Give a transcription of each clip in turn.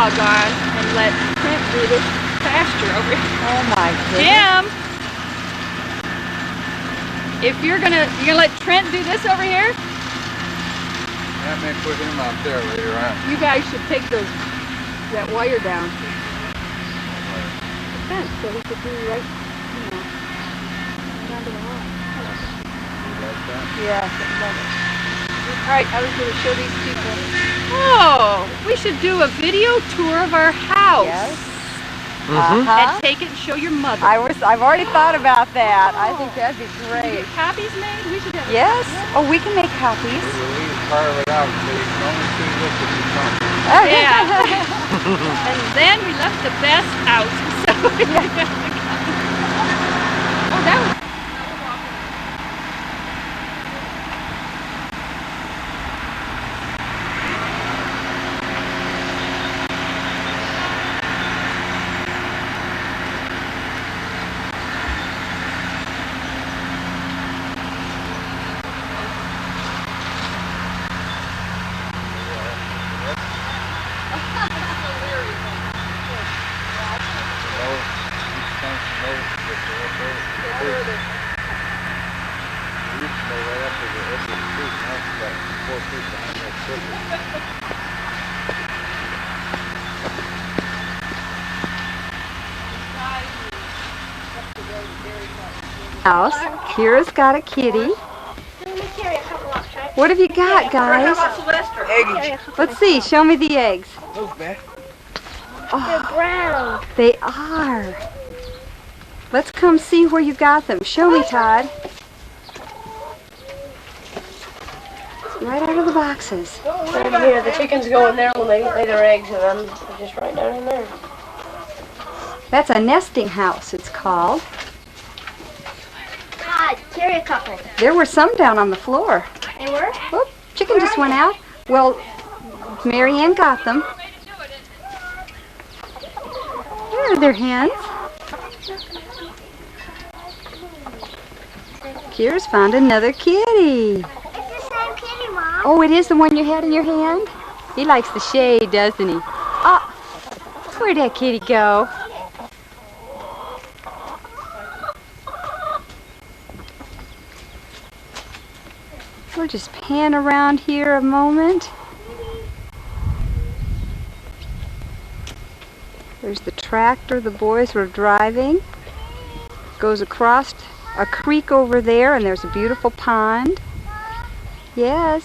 doggone and let Trent do this pasture over here. Oh my goodness. Jim! If you're gonna let Trent do this over here? I may put him out there later on. You guys should take that wire down. The fence, so he could do right, down to the wall. Yeah, I love it. Alright, I was going to show these people. Oh, we should do a video tour of our house. Yes. And take it and show your mother. I've already thought about that. I think that'd be Can we great. get copies made? We should have. Yes? Oh, we can make copies. We will carve it out so you can only see this if you come. Yeah. And then we left the best out. So oh, that was. House. Kira's got a kitty. What have you got, guys? Eggs. Let's see. Show me the eggs. Those back. They're brown. They are. Let's come see where you got them. Show me, Todd. Right out of the boxes. Right here, the chickens go in there when they lay their eggs, and then they're just right down in there. That's a nesting house, it's called. God, carry a couple. There were some down on the floor. They were? Whoop, chicken just went out. Well, MaryAnn got them. There are their hens. Kira's found another kitty. It's the same kitty, Mom. Oh, it is the one you had in your hand? He likes the shade, doesn't he? Oh, where'd that kitty go? We'll just pan around here a moment. There's the tractor the boys were driving. Goes across a creek over there, and there's a beautiful pond. Yes.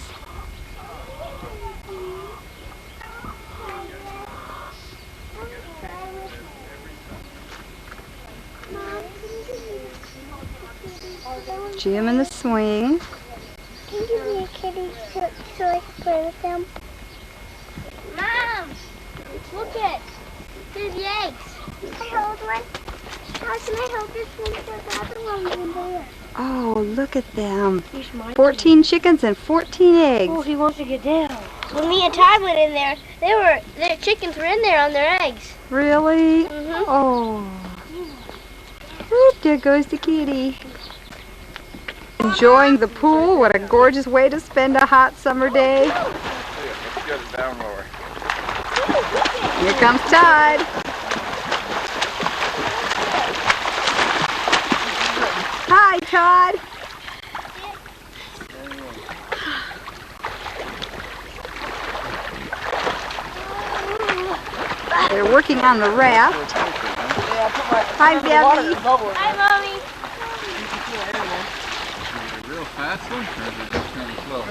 Jim in the swing. Can you give me a kitty so I can play with them? Mom, look at there's the eggs. Can I hold one? How can I hold this one? There's the other one in there. Oh, look at them. 14 chickens and 14 eggs. Oh, he wants to get down. When me and Todd went in there, their chickens were in there on their eggs. Really? Mhm. Oh. Oop, there goes the kitty. Enjoying the pool. What a gorgeous way to spend a hot summer day. Let's get it down lower. Here comes Todd. Hi, Todd. They're working on the raft. Hi, Debbie. Hi, Mommy. Real fast one, or is it just kind of slow?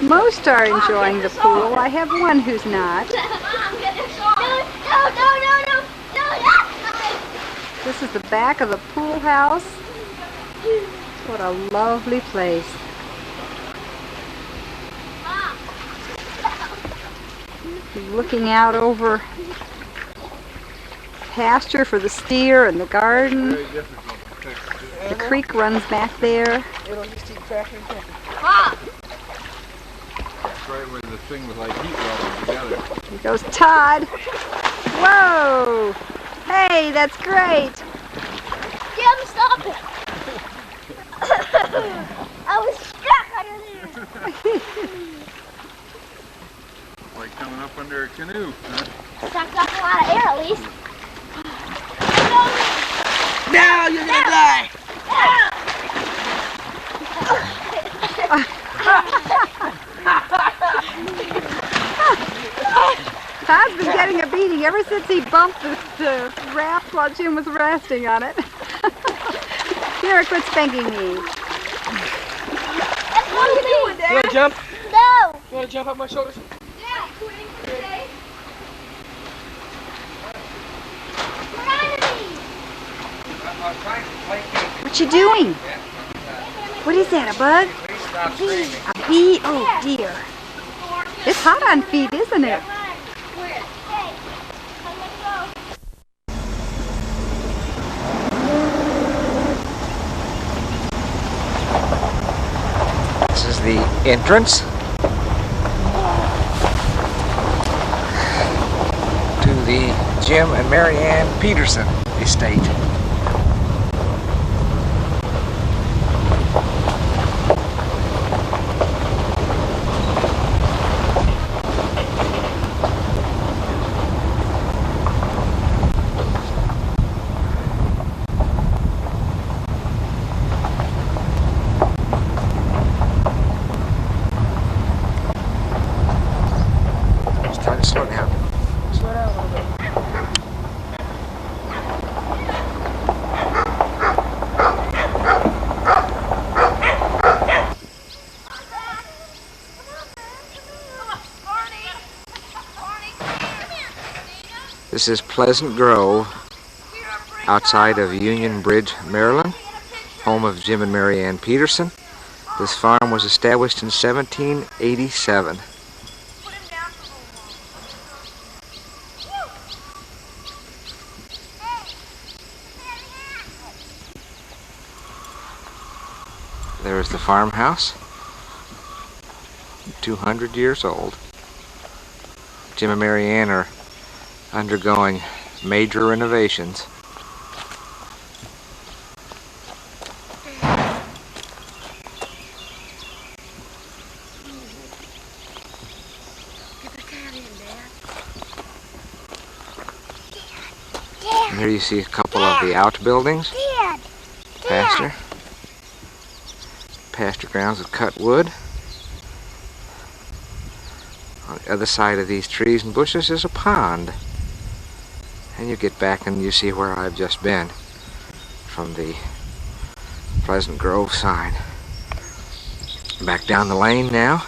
Most are enjoying the pool. I have one who's not. No. This is the back of the pool house. What a lovely place. Looking out over pasture for the steer and the garden. Very difficult to fix. The creek runs back there. That's right where the thing was like heat welded together. Here goes Todd. Whoa! Hey, that's great. Jim, stop it. I was stuck under there. Like coming up under a canoe, huh? Sucked up a lot of air at least. Now you're gonna die. Todd's been getting a beating ever since he bumped the raft while Jim was resting on it. Here, quit spanking me. What are you doing, You wanna jump? No. You wanna jump up my shoulders? Yeah, okay. We're on What you doing? What is that, a bug? Stop screaming. A bee? Oh, dear. It's hot on feet, isn't it? This is the entrance to the Jim and MaryAnn Peterson estate. Just trying to slow down. Slow down a little bit. This is Pleasant Grove, outside of Union Bridge, Maryland, home of Jim and MaryAnn Peterson. This farm was established in 1787. There's the farmhouse, 200 years old. Jim and MaryAnn are undergoing major renovations. And here you see a couple of the outbuildings. Dad. Pasture grounds with cut wood. On the other side of these trees and bushes is a pond. And you get back and you see where I've just been from the Pleasant Grove side. Back down the lane now,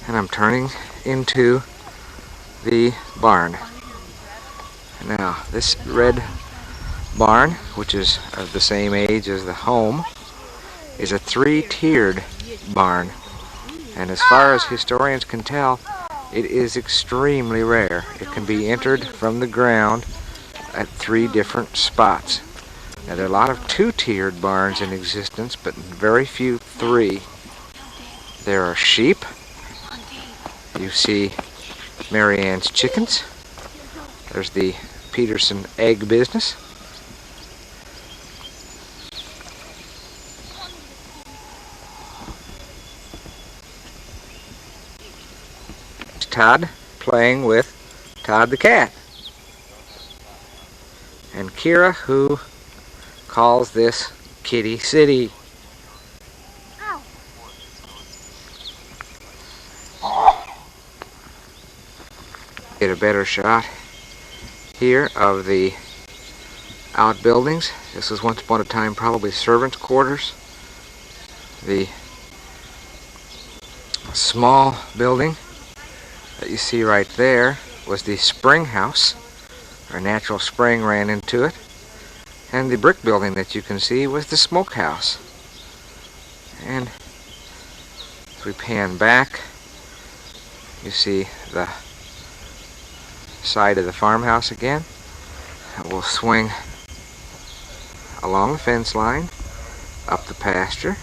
and I'm turning into the barn. Now, this red barn, which is of the same age as the home, is a three-tiered barn. And as far as historians can tell, it is extremely rare. It can be entered from the ground at 3 different spots. Now, there are a lot of two-tiered barns in existence, but very few 3. There are sheep. You see MaryAnn's chickens. There's the Peterson egg business. Todd playing with Todd the cat. And Kira, who calls this Kitty City. Get a better shot here of the outbuildings. This was once upon a time probably servants' quarters. The small building that you see right there was the spring house. A natural spring ran into it. And the brick building that you can see was the smokehouse. And as we pan back, you see the side of the farmhouse again. And we'll swing along the fence line, up the pasture,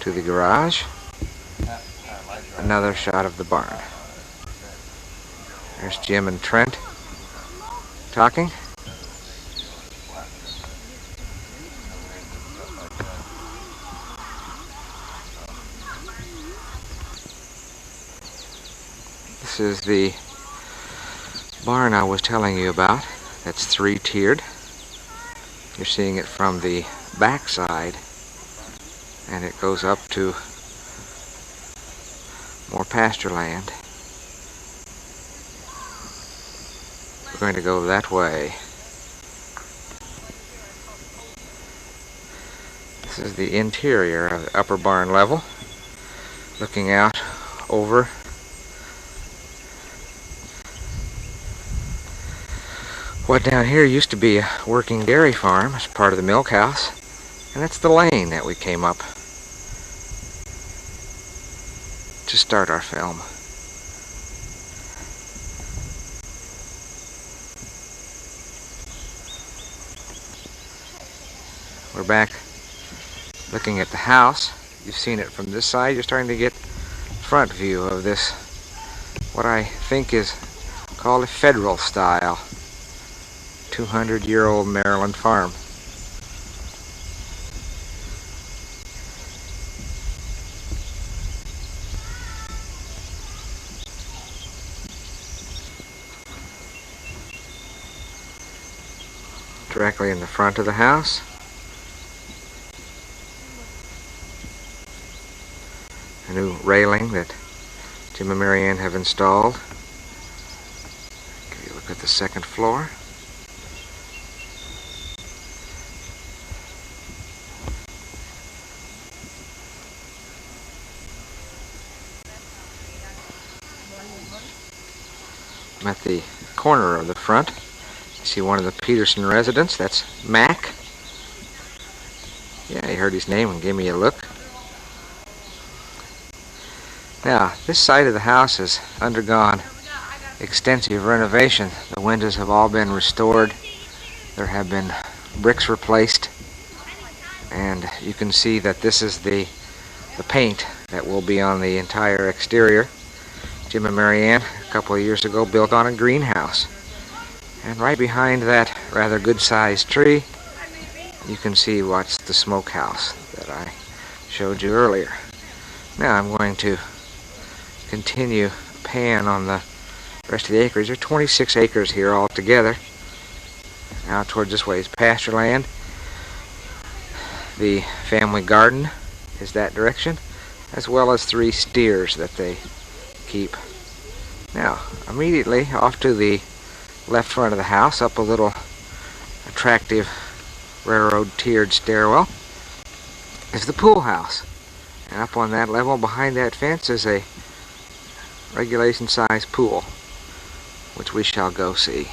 to the garage. Another shot of the barn. There's Jim and Trent talking. This is the barn I was telling you about. That's three-tiered. You're seeing it from the back side, and it goes up to more pasture land. We're going to go that way. This is the interior of the upper barn level, looking out over what down here used to be a working dairy farm as part of the milk house, and that's the lane that we came up to start our film. We're back looking at the house. You've seen it from this side. You're starting to get front view of this, what I think is called a federal style 200-year-old Maryland farm. Directly in the front of the house, a new railing that Jim and Mary Ann have installed. Give you a look at the second floor. I'm at the corner of the front. You see one of the Peterson residents. That's Mac. Yeah, he heard his name and gave me a look. Now, this side of the house has undergone extensive renovation. The windows have all been restored. There have been bricks replaced. And you can see that this is the paint that will be on the entire exterior. Jim and Mary Ann, a couple of years ago, built on a greenhouse. And right behind that rather good-sized tree, you can see what's the smokehouse that I showed you earlier. Now I'm going to continue pan on the rest of the acreage. There are 26 acres here altogether. Out towards this way is pasture land. The family garden is that direction, as well as 3 steers that they keep. Now, immediately off to the left front of the house, up a little attractive railroad tiered stairwell, is the pool house. And up on that level behind that fence is a regulation size pool, which we shall go see.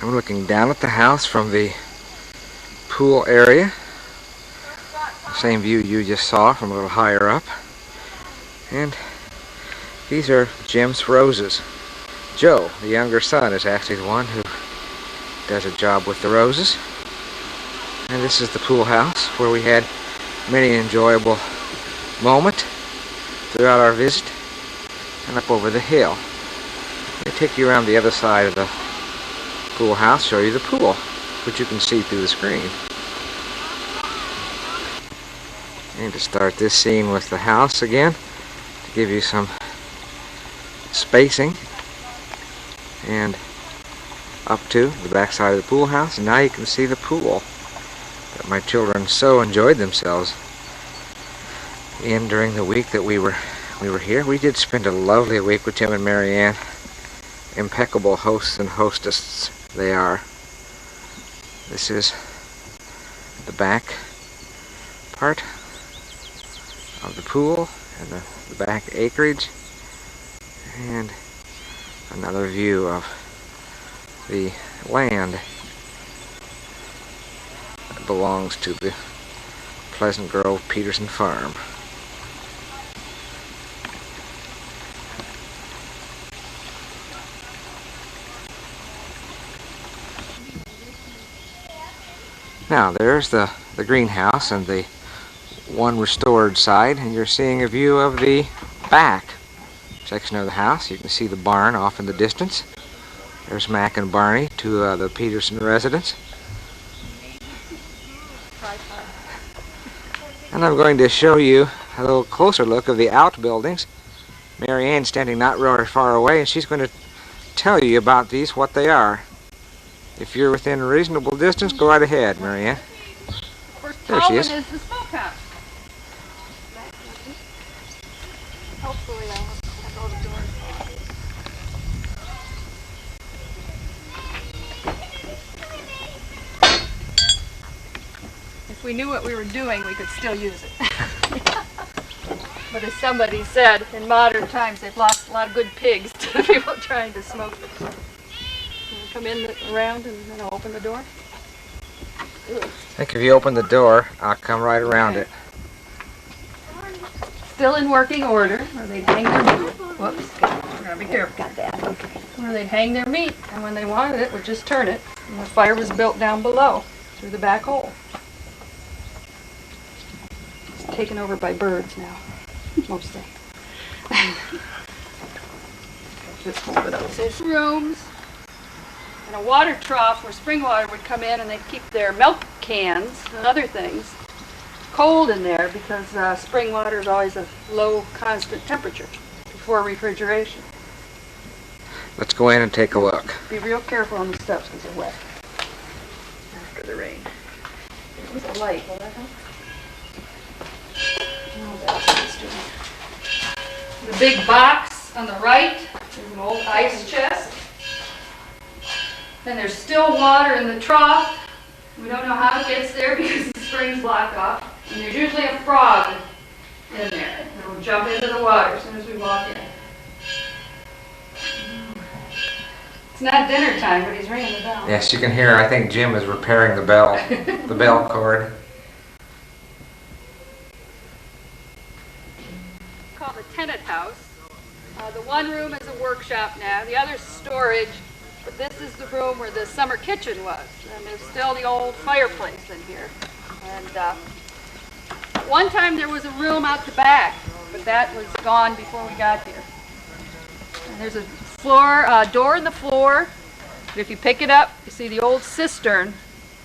I'm looking down at the house from the pool area. The same view you just saw from a little higher up. And these are Jim's roses. Joe, the younger son, is actually the one who does a job with the roses. And this is the pool house where we had many enjoyable moments throughout our visit. And up over the hill. Let me take you around the other side of the pool house, show you the pool, which you can see through the screen. And to start this scene with the house again, to give you some spacing, and up to the back side of the pool house, and now you can see the pool that my children so enjoyed themselves in during the week that we were here. We did spend a lovely week with Tim and Mary Ann. Impeccable hosts and hostesses they are. This is the back part of the pool and the back acreage, and another view of the land that belongs to the Pleasant Grove Peterson farm. Now there's the greenhouse and the one restored side, and you're seeing a view of the back section of the house. You can see the barn off in the distance. There's Mac and Barney, two of the Peterson residents. And I'm going to show you a little closer look of the outbuildings. MaryAnn's standing not very far away, and she's going to tell you about these, what they are. If you're within reasonable distance, go right ahead, MaryAnn. First There she is. is the smokehouse. Hopefully I'll go to the door. If we knew what we were doing, we could still use it. But as somebody said, in modern times they've lost a lot of good pigs to people trying to smoke them. Come in around and then I'll open the door. I think if you open the door, I'll come right around it. Still in working order, where they'd hang their meat. Whoops, we're gonna be careful. Got that, okay. Where they'd hang their meat, and when they wanted it, would just turn it. And the fire was built down below, through the back hole. It's taken over by birds now, mostly. Just hold it up. There's rooms, and a water trough where spring water would come in, and they'd keep their milk cans and other things cold in there because spring water is always a low constant temperature before refrigeration. Let's go in and take a look. Be real careful on the steps because they're wet after the rain. There's a light, will that help? Oh, that's what it's doing. The big box on the right is an old ice chest. And there's still water in the trough. We don't know how it gets there because the spring's blocked off. And there's usually a frog in there. It'll jump into the water as soon as we walk in. It's not dinner time, but he's ringing the bell. Yes, you can hear, I think Jim is repairing the bell cord. Called a tenant house. The one room is a workshop now. The other's storage. But this is the room where the summer kitchen was. And there's still the old fireplace in here. And one time there was a room out the back, but that was gone before we got here. And there's a door in the floor. If you pick it up, you see the old cistern,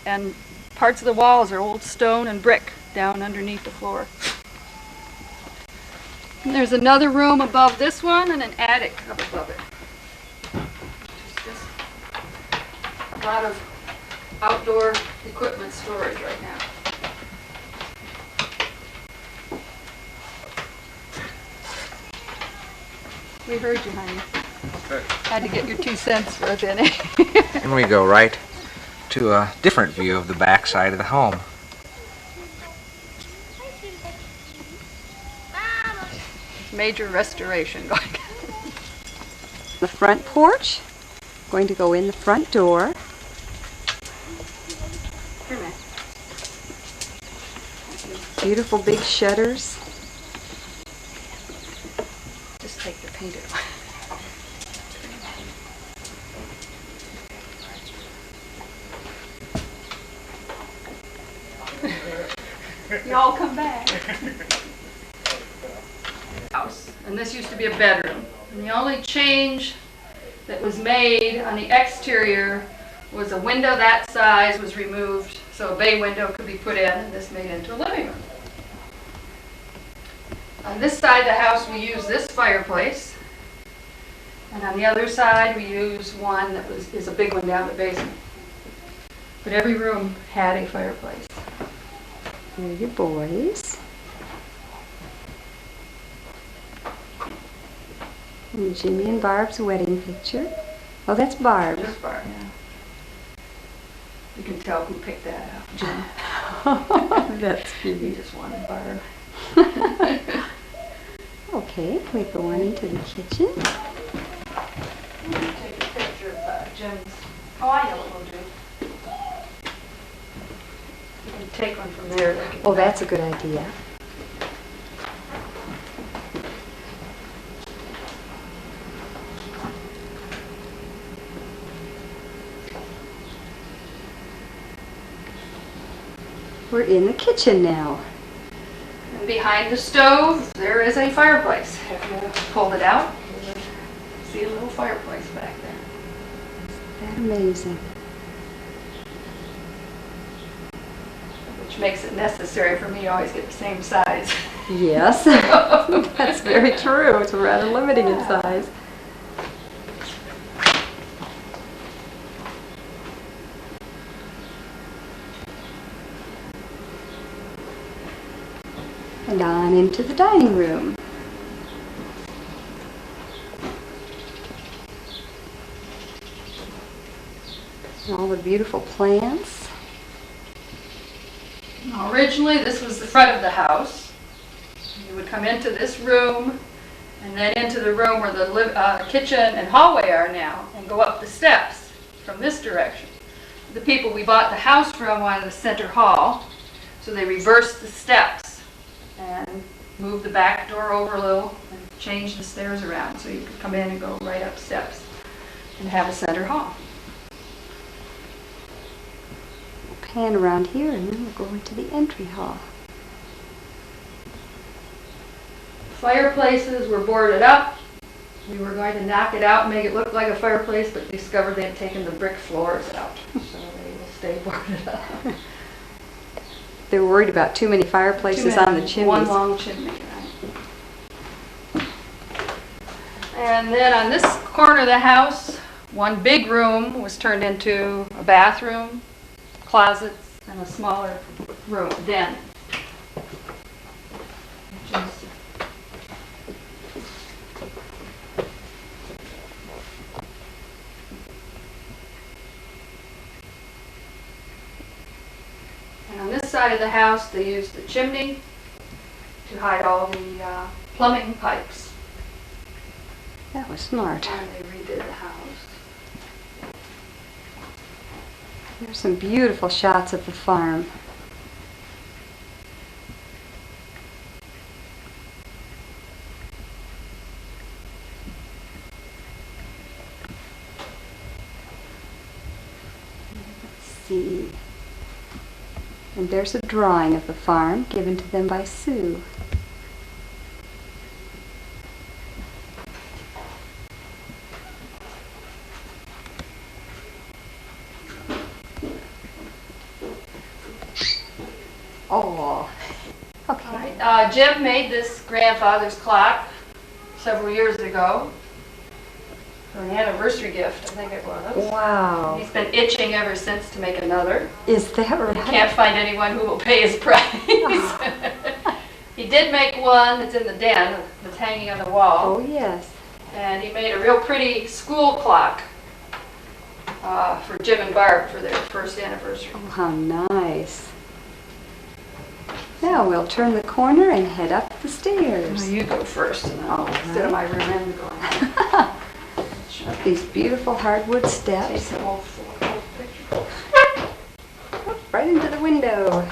and parts of the walls are old stone and brick down underneath the floor. And there's another room above this one and an attic up above it. It's just a lot of outdoor equipment storage right now. We heard you, honey. Okay. Had to get your 2 cents worth in it. And we go right to a different view of the back side of the home. Major restoration going on. The front porch. Going to go in the front door. Here, man. Beautiful big shutters. Just take the paint away. Y'all come back. House, and this used to be a bedroom. And the only change that was made on the exterior was a window that size was removed, so a bay window could be put in, and this made into a living room. On this side of the house, we use this fireplace, and on the other side, we use one that is a big one down the basement. But every room had a fireplace. Here are your boys. And Jimmy and Barb's wedding picture. Oh, that's Barb. Just Barb, yeah. You can tell who picked that out. Jim. That's He cute. just wanted Barb. Okay, we go on into the kitchen. Take a picture of Jim's. Oh, I know what we'll do. You can take one from there. Oh, that's a good idea. We're in the kitchen now. And behind the stove, there is a fireplace. If you pulled it out, you would see a little fireplace back there. That's amazing. Which which makes it necessary for me to always get the same size. Yes, that's very true. It's rather limiting in size. And on into the dining room. And all the beautiful plants. Now, originally, this was the front of the house. You would come into this room and then into the room where the kitchen and hallway are now and go up the steps from this direction. The people we bought the house from wanted the center hall, so they reversed the steps and moved the back door over a little and changed the stairs around so you could come in and go right up steps and have a center hall. We'll pan around here and then we'll go into the entry hall. Fireplaces were boarded up. We were going to knock it out and make it look like a fireplace, but discovered they had taken the brick floors out, so they will stay boarded up. They were worried about too many fireplaces on the chimneys. One long chimney, right? And then on this corner of the house, one big room was turned into a bathroom, closets, and a smaller room, den. Which is And on this side of the house, they used the chimney to hide all the plumbing pipes. That was smart. And they redid the house. There's some beautiful shots of the farm. Let's see. And there's a drawing of the farm given to them by Sue. Oh, okay. Jim made this grandfather's clock several years ago for an anniversary gift, I think it was. Wow. He's been itching ever since to make another. Is that He right? can't find anyone who will pay his price. He did make one that's in the den, that's hanging on the wall. Oh, yes. And he made a real pretty school clock for Jim and Barb for their first anniversary. Oh, how nice. Now we'll turn the corner and head up the Well, stairs. you go first, and I'll, instead of my room end going. Up these beautiful hardwood Take steps. the whole picture. Right into the window.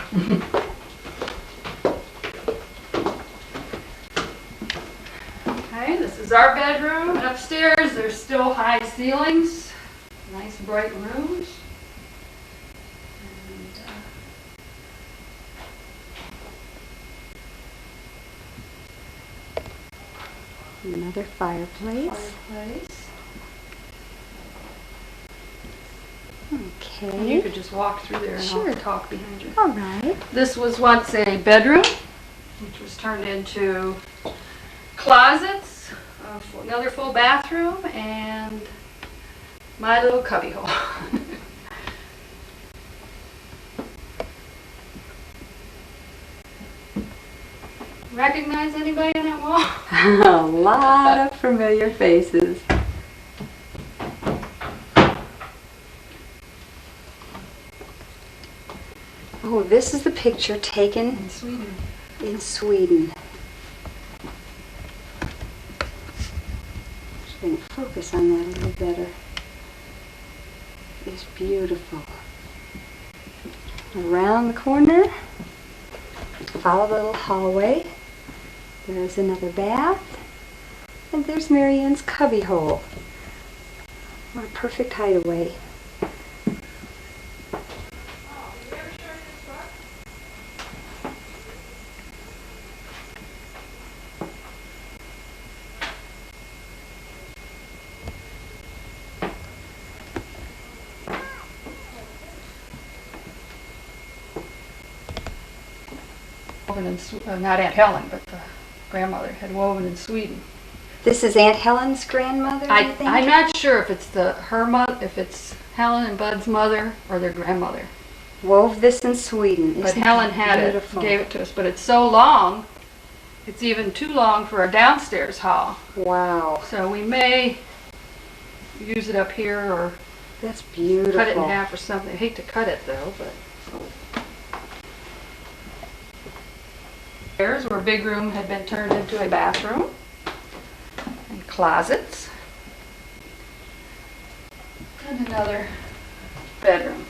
Okay, this is our bedroom. And upstairs, there's still high ceilings, nice bright rooms. And, Another fireplace. fireplace. Okay. And you could just walk through there and Sure. I'll talk behind you. All right. This was once a bedroom, which was turned into closets, another full bathroom, and my little cubbyhole. Recognize anybody on that wall? A lot of familiar faces. Oh, this is the picture taken In Sweden. in Sweden. Just going to focus on that a little better. It's beautiful. Around the corner, follow the little hallway. There's another bath. And there's MaryAnn's cubbyhole. What a perfect hideaway. woven in, not Aunt Helen, but the grandmother had woven in Sweden. This is Aunt Helen's grandmother, you think? I'm not sure if it's if it's Helen and Bud's mother or their grandmother. Wove this in Sweden. But Isn't Helen that had beautiful? it, gave it to us. But it's so long, it's even too long for our downstairs hall. Wow, So we may use it up here or that's beautiful. cut it in half or something. I hate to cut it though, but. There's where big room had been turned into a bathroom. And closets. And another bedroom.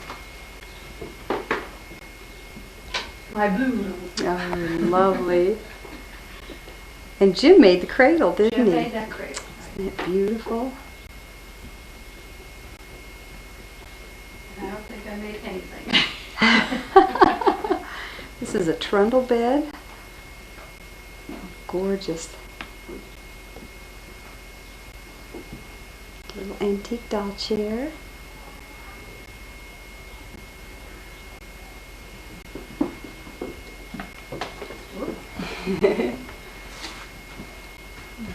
My blue room. Oh, lovely. And Jim made the cradle, didn't Jim he? made that cradle. Isn't it beautiful? I don't think I made anything. This is a trundle bed. Gorgeous. Little antique doll chair.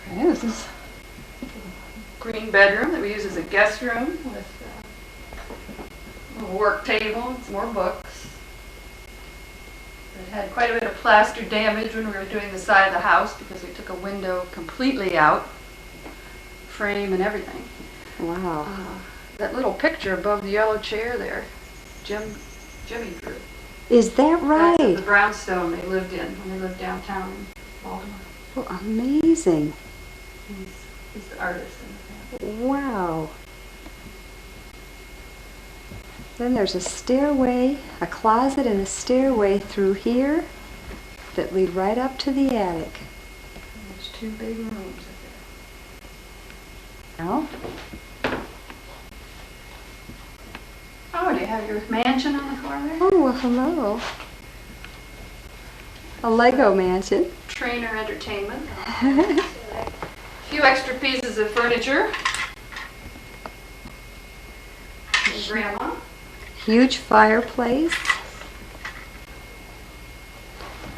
Okay, this is a green bedroom that we use as a guest room with a little work table and some more books. It had quite a bit of plaster damage when we were doing the side of the house because we took a window completely out, frame and everything. Wow. That little picture above the yellow chair there, Jimmy drew. Is that That's right? the brownstone they lived in when they lived downtown in Baltimore. Oh, amazing. He's the artist in the family. Wow. Then there's a stairway, a closet and a stairway through here that lead right up to the attic. And there's two big rooms up Now, there. Oh, do you have your mansion on the floor there? oh, well, hello. A Lego mansion. Trainer entertainment. A few extra pieces of furniture. And grandma. Huge fireplace.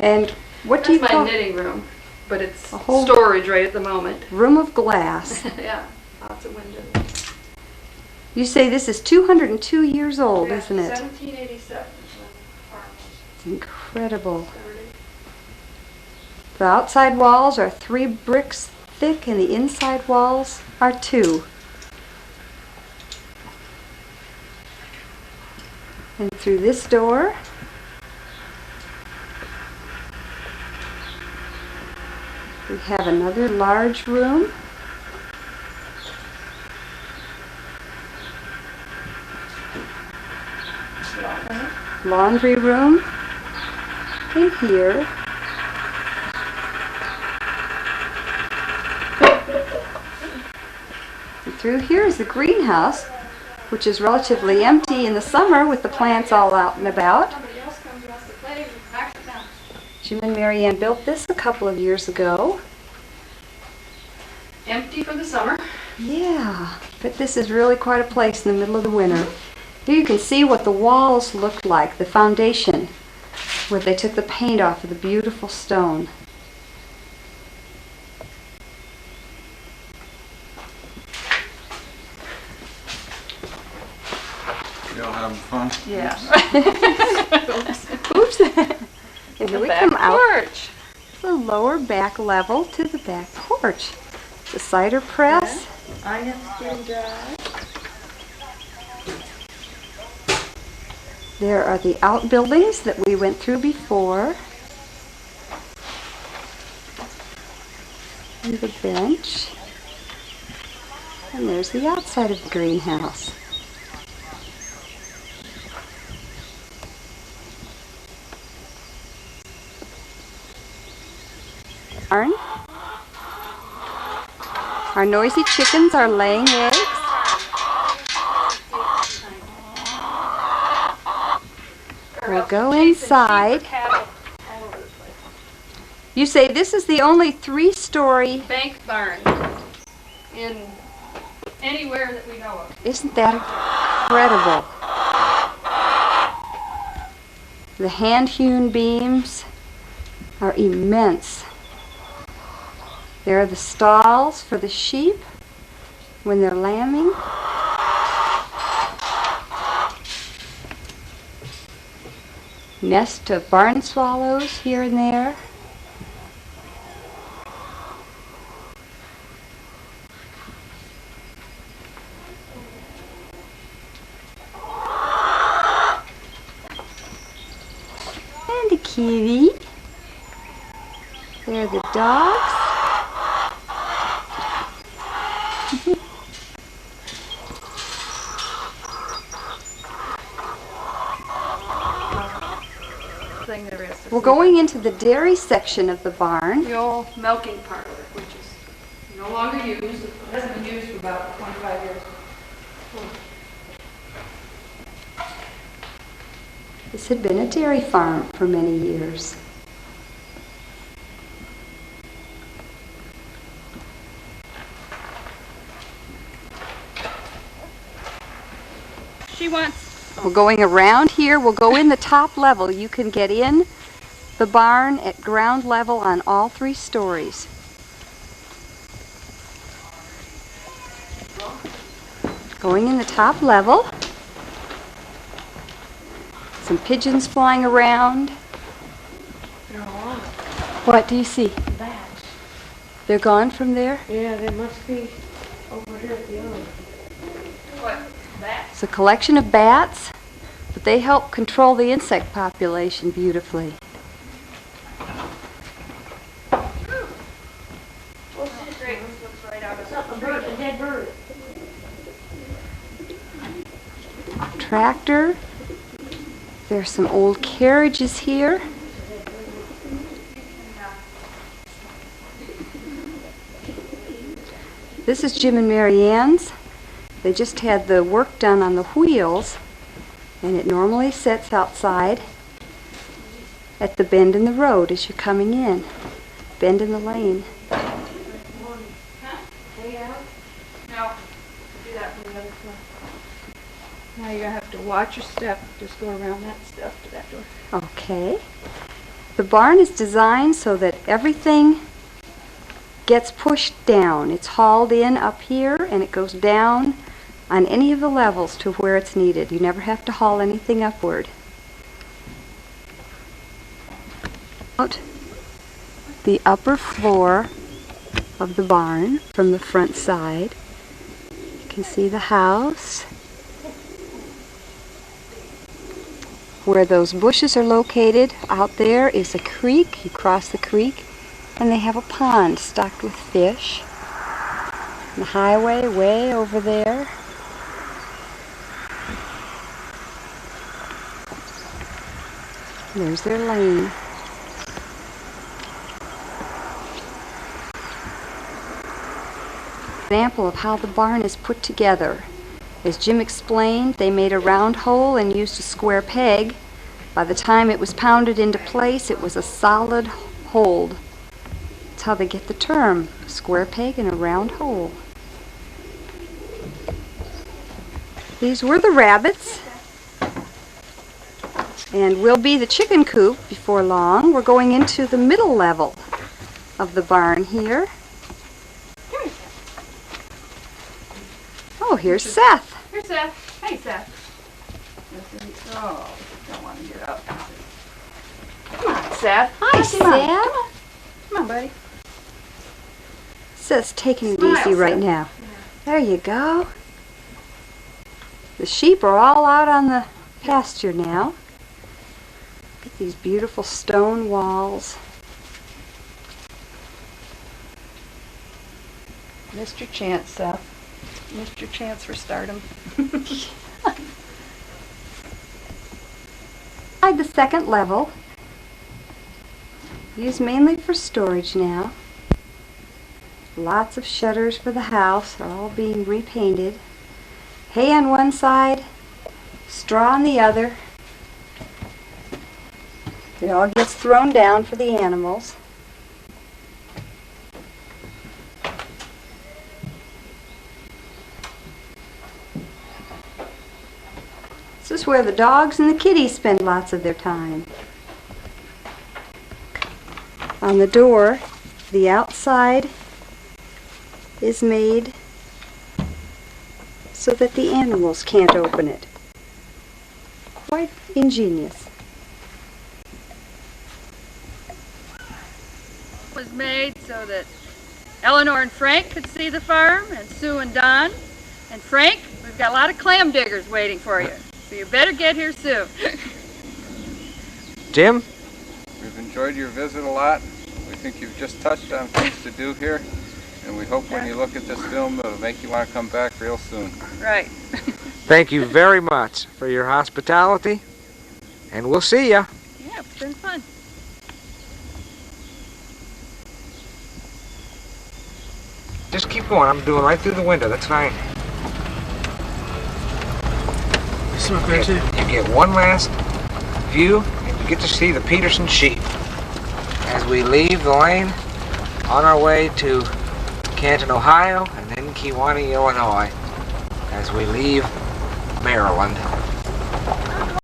And what do you That's my call knitting room, but it's A whole- storage right at the moment. room of glass? Yeah, lots of windows. You say this is 202 years old, Yeah, isn't it? 1787 is when the farm was It's incredible. started. The outside walls are 3 bricks thick and the inside walls are 2. And through this door, we have another large room. Laundry room in here. And through here is the greenhouse, which is relatively empty in the summer with the plants all out and about. Somebody else comes and wants to play, we knock it down. Jim and Mary Ann built this a couple of years ago. Empty for the summer. Yeah, but this is really quite a place in the middle of the winter. Here you can see what the walls looked like, the foundation, where they took the paint off of the beautiful stone. Y'all having fun? Yeah. Oops. And here we come out porch. the lower back level to the back porch. The cider press. Iron skin dry. There are the outbuildings that we went through before. And the bench. And there's the outside of the greenhouse. Barn. Our noisy chickens are laying eggs. We'll go inside. You say this is the only 3-story. Bank barn in anywhere that we know of. Isn't that incredible? The hand-hewn beams. are immense. There are the stalls for the sheep when they're lambing. Nest of barn swallows here and there. And a kitty. There are the dogs. Thing there is to We're see. going into the dairy section of the barn. The old milking parlor, which is no longer used. It hasn't been used for about 25 years. This had been a dairy farm for many years. She wants We're going around here. We'll go in the top level. You can get in the barn at ground level on all 3 stories. Going in the top level. Some pigeons flying around. They're all on What do you see? bats. They're gone from there? Yeah, they must be over here at the other. what? That. It's a collection of bats, but they help control the insect population beautifully. Great. This looks right out of A bird, a dead bird. Tractor. There's some old carriages here. This is Jim and MaryAnn's. They just had the work done on the wheels, and it normally sits outside at the bend in the road as you're coming in. Bend in the lane. No. Do that from the other side. Now you have to watch your step. Just go around that stuff to that door. Okay. The barn is designed so that everything gets pushed down. It's hauled in up here and it goes down on any of the levels to where it's needed. You never have to haul anything upward. Out the upper floor of the barn from the front side. You can see the house. Where those bushes are located, out there is a creek. You cross the creek, and they have a pond stocked with fish. The highway way over there. There's their lane. Example of how the barn is put together. As Jim explained, they made a round hole and used a square peg. By the time it was pounded into place, it was a solid hold. That's how they get the term, square peg and a round hole. These were the rabbits, and will be the chicken coop before long. We're going into the middle level of the barn here. Oh, here's Seth. Here's Seth. Hey, Seth. Oh, don't want to get up. Come on, Seth. Hi, Come on. Seth. Come on, buddy. Seth's taking it Smile, easy right Seth. now. There you go. The sheep are all out on the pasture now. Look at these beautiful stone walls. Missed your chance, Seth. Missed your chance for stardom. Inside the second level, used mainly for storage now. Lots of shutters for the house, they're all being repainted. Hay on one side, straw on the other. It all gets thrown down for the animals. This is where the dogs and the kitties spend lots of their time. On the door, the outside is made so that the animals can't open it. Quite ingenious. Was made so that Eleanor and Frank could see the farm, and Sue and Don. And Frank, we've got a lot of clam diggers waiting for you, so you better get here soon. Jim? We've enjoyed your visit a lot. We think you've just touched on things to do here, and we hope when you look at this film it'll make you want to come back real soon. Right. Thank you very much for your hospitality, and we'll see ya. Yeah, it's been fun. Just keep going. I'm doing right through the window. That's fine. You get one last view, and you get to see the Peterson sheep as we leave the lane on our way to Canton, Ohio, and then Kewanee, Illinois, as we leave Maryland.